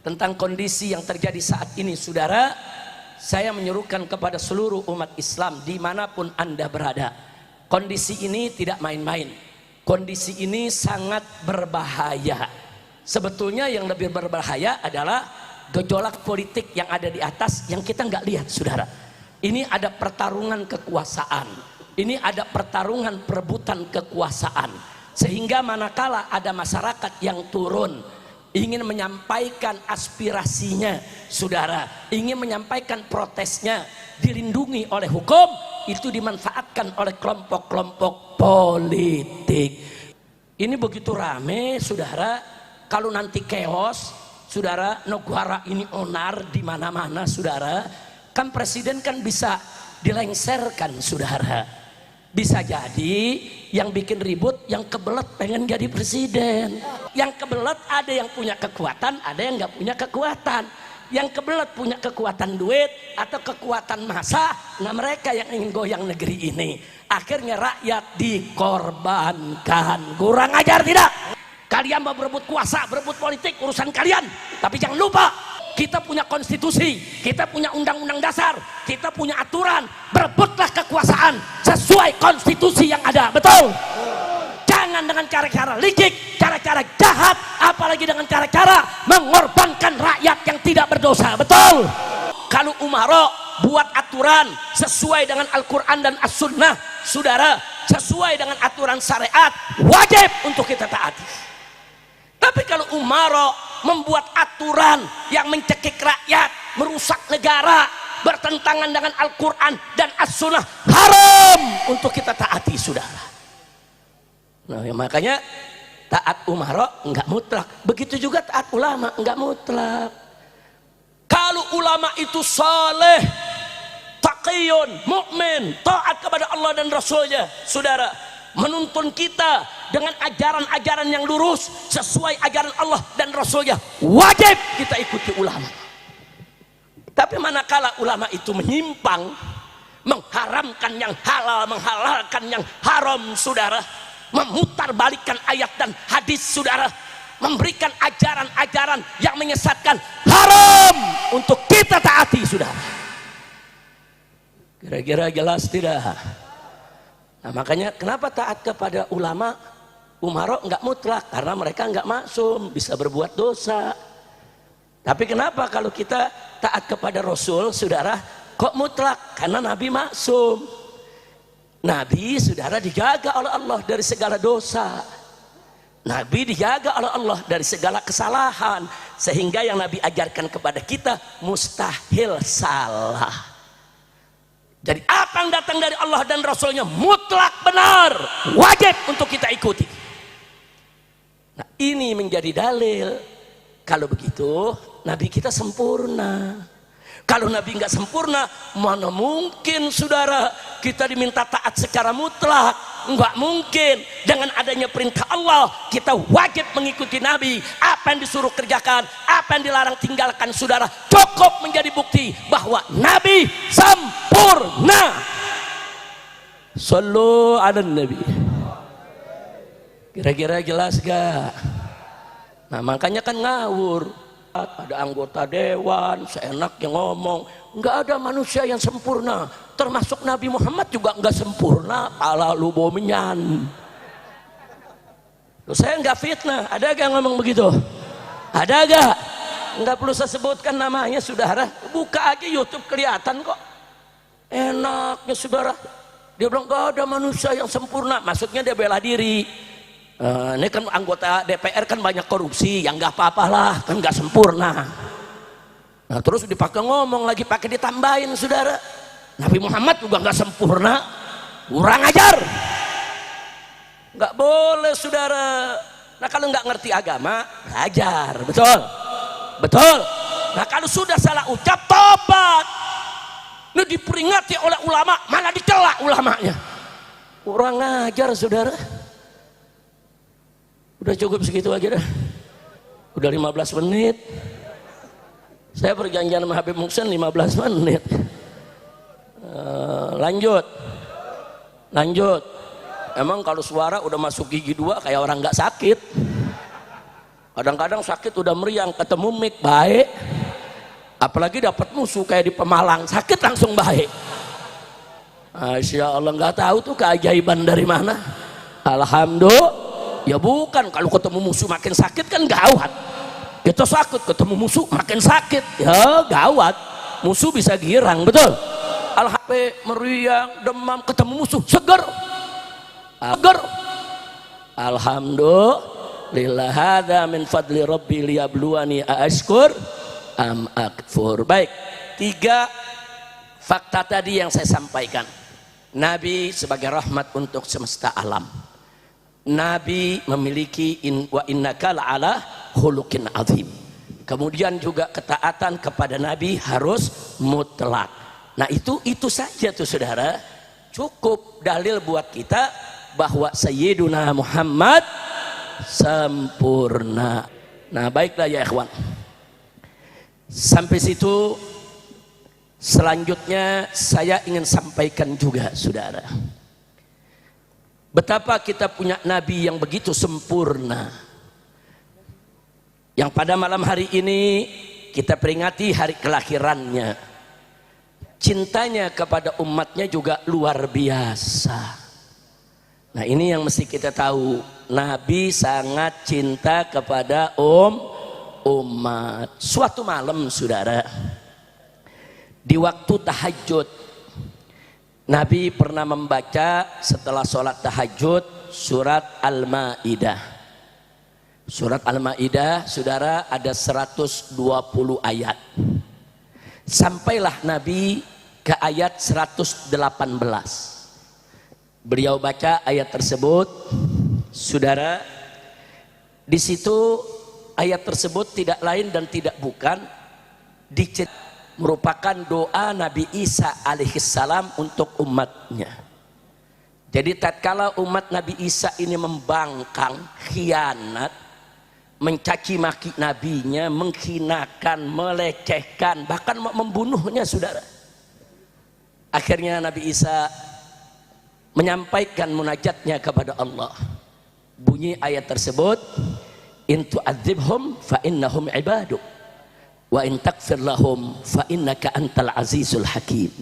tentang kondisi yang terjadi saat ini, saudara. Saya menyerukan kepada seluruh umat Islam dimanapun Anda berada, kondisi ini tidak main-main. Kondisi ini sangat berbahaya. Sebetulnya yang lebih berbahaya adalah gejolak politik yang ada di atas yang kita nggak lihat, saudara. Ini ada pertarungan kekuasaan, ini ada pertarungan perebutan kekuasaan, sehingga manakala ada masyarakat yang turun ingin menyampaikan aspirasinya, saudara, ingin menyampaikan protesnya, dilindungi oleh hukum, itu dimanfaatkan oleh kelompok-kelompok politik. Ini begitu rame, saudara. Kalau nanti chaos, saudara, negara ini onar di mana-mana, saudara, kan presiden kan bisa dilengserkan, saudara. Bisa jadi yang bikin ribut yang kebelet pengen jadi presiden. Yang kebelet ada yang punya kekuatan, ada yang nggak punya kekuatan. Yang kebelet punya kekuatan duit atau kekuatan massa, nah mereka yang ingin goyang negeri ini. Akhirnya rakyat dikorbankan. Kurang ajar tidak? Kalian mau berebut kuasa, berebut politik, urusan kalian. Tapi jangan lupa, kita punya konstitusi, kita punya undang-undang dasar, kita punya aturan. Berebutlah kekuasaan sesuai konstitusi yang ada, betul? Jangan dengan cara-cara licik, cara-cara jahat, apalagi dengan cara-cara mengorbankan rakyat yang tidak berdosa, betul? Kalau Umaro buat aturan sesuai dengan Al-Quran dan As-Sunnah, saudara, sesuai dengan aturan syariat, wajib untuk kita taati. Tapi kalau Umaro membuat aturan yang mencekik rakyat, merusak negara, bertentangan dengan Al-Quran dan As-Sunnah, haram untuk kita taati, saudara. Nah, ya makanya taat Umaro enggak mutlak. Begitu juga taat ulama enggak mutlak. Kalau ulama itu saleh, taqiyun, mukmin, taat kepada Allah dan Rasulnya, saudara, menuntun kita dengan ajaran-ajaran yang lurus sesuai ajaran Allah dan Rasulnya, wajib kita ikuti ulama. Tapi manakala ulama itu menyimpang, mengharamkan yang halal, menghalalkan yang haram, saudara, memutarbalikkan ayat dan hadis, saudara, memberikan ajaran-ajaran yang menyesatkan, haram untuk kita taati, saudara. Kira-kira jelas tidak? Nah, makanya kenapa taat kepada ulama Umaro enggak mutlak? Karena mereka enggak maksum, bisa berbuat dosa. Tapi kenapa kalau kita taat kepada Rasul, saudara, kok mutlak? Karena Nabi maksum. Nabi, saudara, dijaga oleh Allah dari segala dosa. Nabi dijaga oleh Allah dari segala kesalahan, sehingga yang Nabi ajarkan kepada kita mustahil salah. Jadi apa yang datang dari Allah dan Rasulnya mutlak benar, wajib untuk kita ikuti. Nah, ini menjadi dalil. Kalau begitu Nabi kita sempurna. Kalau Nabi nggak sempurna, mana mungkin, saudara, kita diminta taat secara mutlak? Nggak mungkin. Dengan adanya perintah Allah, kita wajib mengikuti Nabi. Apa yang disuruh kerjakan, apa yang dilarang tinggalkan, saudara, cukup menjadi bukti bahwa Nabi sempurna. Sallu ala Nabi. Kira-kira jelas gak? Nah, makanya kan ngawur. Ada anggota dewan seenaknya ngomong, nggak ada manusia yang sempurna, termasuk Nabi Muhammad juga nggak sempurna. Pala lu bomenyan. Saya nggak fitnah, ada gak ngomong begitu? Ada gak? Nggak perlu saya sebutkan namanya, saudara. Buka aja YouTube kelihatan kok. Enaknya, saudara. Dia bilang nggak ada manusia yang sempurna, maksudnya dia bela diri. Ini kan anggota DPR kan banyak korupsi, yang nggak apa-apalah, kan nggak sempurna. Nah, terus dipakai ngomong lagi, pakai ditambahin, saudara. Nabi Muhammad juga nggak sempurna, kurang ajar. Nggak boleh, saudara. Nah, kalau nggak ngerti agama, belajar, betul, betul. Nah, kalau sudah salah ucap, tobat. Ini diperingati oleh ulama, malah dicela ulamanya. Kurang ajar, saudara. Udah cukup segitu aja dah. Udah 15 menit. Saya perjanjian sama Habib Muhsin 15 menit. Lanjut. Emang kalau suara udah masuk gigi 2 kayak orang nggak sakit. Kadang-kadang sakit udah meriang, ketemu mik baik. Apalagi dapat musuh kayak di Pemalang, sakit langsung baik. Masya Allah, nggak tahu tuh keajaiban dari mana. Alhamdulillah. Ya bukan, kalau ketemu musuh makin sakit kan gawat. Kita sakit ketemu musuh makin sakit, ya gawat. Musuh bisa girang, betul. Alhamdulillah, meriang, demam, ketemu musuh seger. Seger. Alhamdulillah, hadza min fadli rabbi liyabluwani aashkur am akfur. Baik, 3 fakta tadi yang saya sampaikan. Nabi sebagai rahmat untuk semesta alam. Nabi memiliki wa innaka la'ala khuluqin azim. Kemudian juga ketaatan kepada Nabi harus mutlak. Nah itu saja tuh saudara, cukup dalil buat kita bahwa Sayyiduna Muhammad sempurna. Nah baiklah ya ikhwan, sampai situ. Selanjutnya saya ingin sampaikan juga saudara, betapa kita punya Nabi yang begitu sempurna, yang pada malam hari ini kita peringati hari kelahirannya. Cintanya kepada umatnya juga luar biasa. Nah ini yang mesti kita tahu, Nabi sangat cinta kepada umat. Suatu malam saudara, di waktu tahajud, Nabi pernah membaca setelah sholat tahajud surat Al-Ma'idah. Surat Al-Ma'idah saudara ada 120 ayat. Sampailah Nabi ke ayat 118. Beliau baca ayat tersebut, saudara. Di situ ayat tersebut tidak lain dan tidak bukan merupakan doa Nabi Isa alaihissalam untuk umatnya. Jadi tatkala umat Nabi Isa ini membangkang, khianat, mencaci maki nabinya, menghinakan, melecehkan, bahkan membunuhnya saudara. Akhirnya Nabi Isa menyampaikan munajatnya kepada Allah. Bunyi ayat tersebut, in tu'adzibhum fa innahum ibaduk wa in takfir lahum fa innaka antal azizul hakim.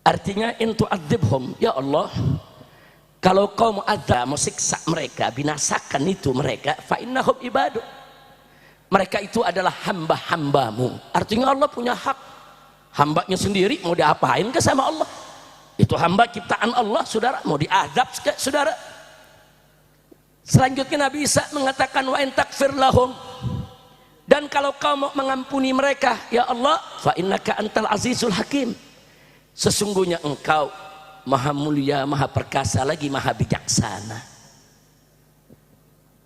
Artinya in tu'adzibhum, ya Allah, kalau kau mau siksa mereka, binasakan itu mereka, fa innahum ibaduk, mereka itu adalah hamba-hambamu. Artinya Allah punya hak, hambanya sendiri mau diapain ke sama Allah? Itu hamba ciptaan Allah saudara, mau diazab ke saudara? Selanjutnya Nabi Isa mengatakan wa in takfir lahum, dan kalau kau mau mengampuni mereka, ya Allah, fa innaka antal azizul hakim, sesungguhnya engkau maha mulia, maha perkasa, lagi maha bijaksana.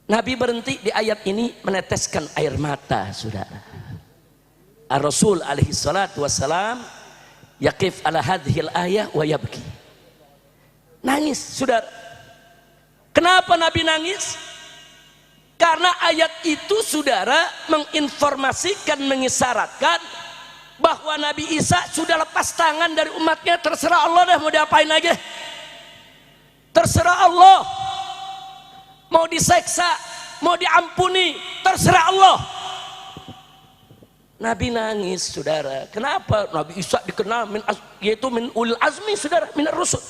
Nabi berhenti di ayat ini meneteskan air mata saudara. Ar-Rasul alaihi salatu wassalam yaqif ala hadhil ayah wa yabki, nangis saudara. Kenapa Nabi nangis? Karena ayat itu saudara menginformasikan, mengisyaratkan bahwa Nabi Isa sudah lepas tangan dari umatnya. Terserah Allah dah mau diapain aja, terserah Allah. Mau diseksa, mau diampuni, terserah Allah. Nabi nangis saudara. Kenapa? Nabi Isa dikenal yaitu min ulil azmi saudara, minar rusul.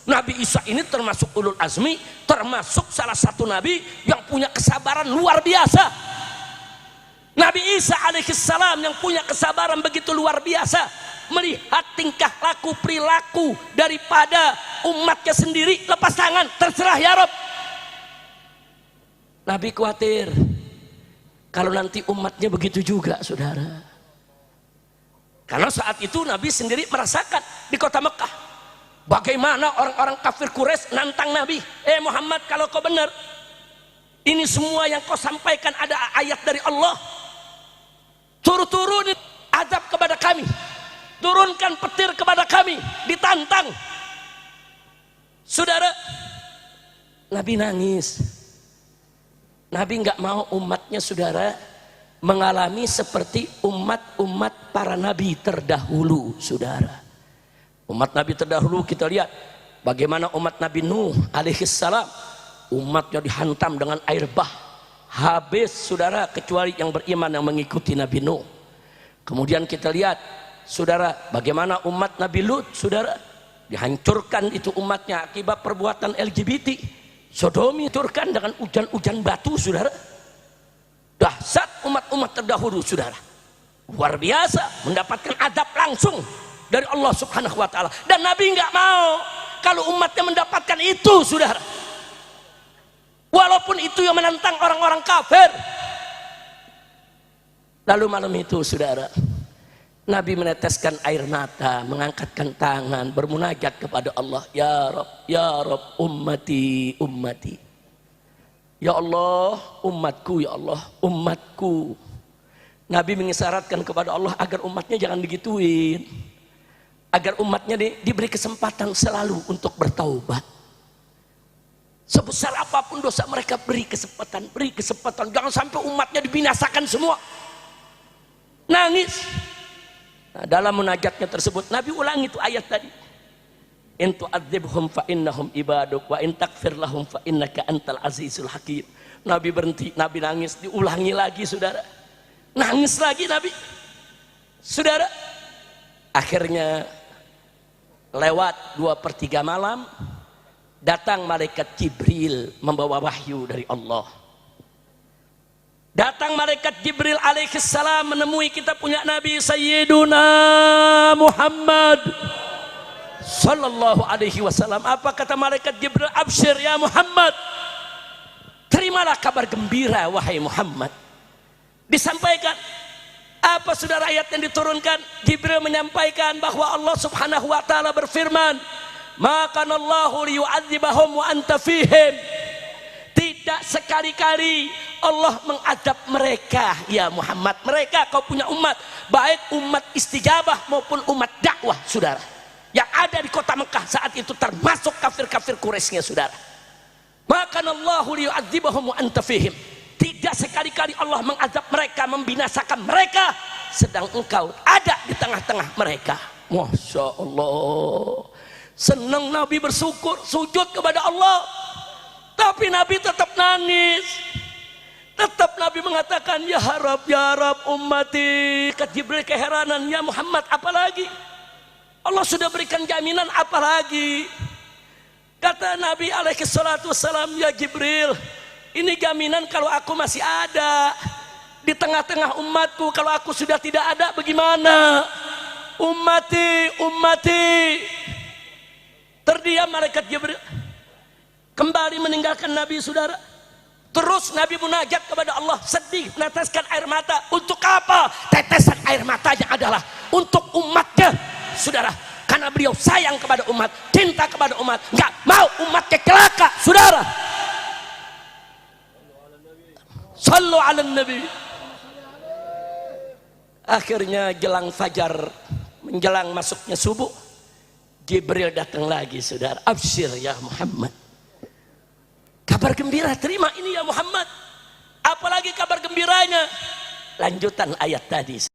Nabi Isa ini termasuk ulul azmi, termasuk salah satu nabi yang punya kesabaran luar biasa. Nabi Isa alaihissalam yang punya kesabaran begitu luar biasa, melihat tingkah laku perilaku daripada umatnya sendiri, lepas tangan, terserah ya Rob. Nabi khawatir kalau nanti umatnya begitu juga saudara. Karena saat itu Nabi sendiri merasakan di kota Mekah bagaimana orang-orang kafir Quraisy nantang Nabi, Muhammad, kalau kau benar ini semua yang kau sampaikan ada ayat dari Allah, turun azab kepada kami, turunkan petir kepada kami, ditantang. Saudara, Nabi nangis. Nabi nggak mau umatnya saudara mengalami seperti umat-umat para nabi terdahulu saudara. Umat Nabi terdahulu kita lihat bagaimana umat Nabi Nuh alaihissalam, umatnya dihantam dengan air bah, habis saudara, kecuali yang beriman yang mengikuti Nabi Nuh. Kemudian kita lihat saudara, bagaimana umat Nabi Lut saudara, dihancurkan itu umatnya akibat perbuatan LGBT. Sodomi hancurkan dengan hujan-hujan batu saudara. Dahsyat umat-umat terdahulu saudara, luar biasa, mendapatkan adab langsung dari Allah Subhanahu wa taala. Dan Nabi nggak mau kalau umatnya mendapatkan itu saudara, walaupun itu yang menentang orang-orang kafir. Lalu malam itu saudara, Nabi meneteskan air mata, mengangkatkan tangan, bermunajat kepada Allah, ya Rabb, ummati, ummati. Ya Allah, umatku, ya Allah, umatku. Nabi mengisyaratkan kepada Allah agar umatnya jangan digituin, agar umatnya diberi kesempatan selalu untuk bertaubat. Sebesar apapun dosa mereka, beri kesempatan, jangan sampai umatnya dibinasakan semua. Nangis. Nah, dalam munajatnya tersebut Nabi ulangi itu ayat tadi, in tu'adzibhum fa innahum ibaduk wa in taghfir lahum fa innaka antal azizul hakim. Nabi berhenti, Nabi nangis, diulangi lagi saudara, nangis lagi Nabi saudara. Akhirnya lewat 2/3 malam, datang malaikat Jibril membawa wahyu dari Allah. Datang malaikat Jibril alaihi salam menemui kita punya Nabi Sayyiduna Muhammad sallallahu alaihi wasallam. Apa kata malaikat Jibril? Absyir ya Muhammad, terimalah kabar gembira wahai Muhammad. Disampaikan apa saudara ayat yang diturunkan? Jibril menyampaikan bahwa Allah Subhanahu wa taala berfirman, maka Allahu liyu'adzibahum wa anta fihim. Tidak sekali-kali Allah mengadab mereka ya Muhammad. Mereka kau punya umat, baik umat istijabah maupun umat dakwah saudara, yang ada di kota Mekah saat itu, termasuk kafir-kafir Quraisynya saudara. Maka Allahu liyu'adzibahum wa anta fihim. Tidak sekali-kali Allah mengadab mereka, membinasakan mereka, sedang engkau ada di tengah-tengah mereka. Masya Allah, senang Nabi bersyukur, sujud kepada Allah. Tapi Nabi tetap nangis. Tetap Nabi mengatakan, ya Rab ummati. Kata Jibril keheranan, ya Muhammad apalagi? Allah sudah berikan jaminan, apalagi? Kata Nabi alaihi salatu wassalam, ya Jibril, ini jaminan kalau aku masih ada di tengah-tengah umatku. Kalau aku sudah tidak ada bagaimana? Ummati, ummati. Terdiam malaikat Jibril, kembali meninggalkan Nabi saudara. Terus Nabi munajat kepada Allah, sedih, meneteskan air mata. Untuk apa? Tetesan air matanya adalah untuk umatnya saudara, karena beliau sayang kepada umat, cinta kepada umat, nggak mau umatnya celaka saudara. Sallu ala nabi. Akhirnya jelang fajar, menjelang masuknya subuh, Jibril datang lagi saudara. Absyir ya Muhammad, kabar gembira, terima ini ya Muhammad. Apalagi kabar gembiranya? Lanjutan ayat tadi.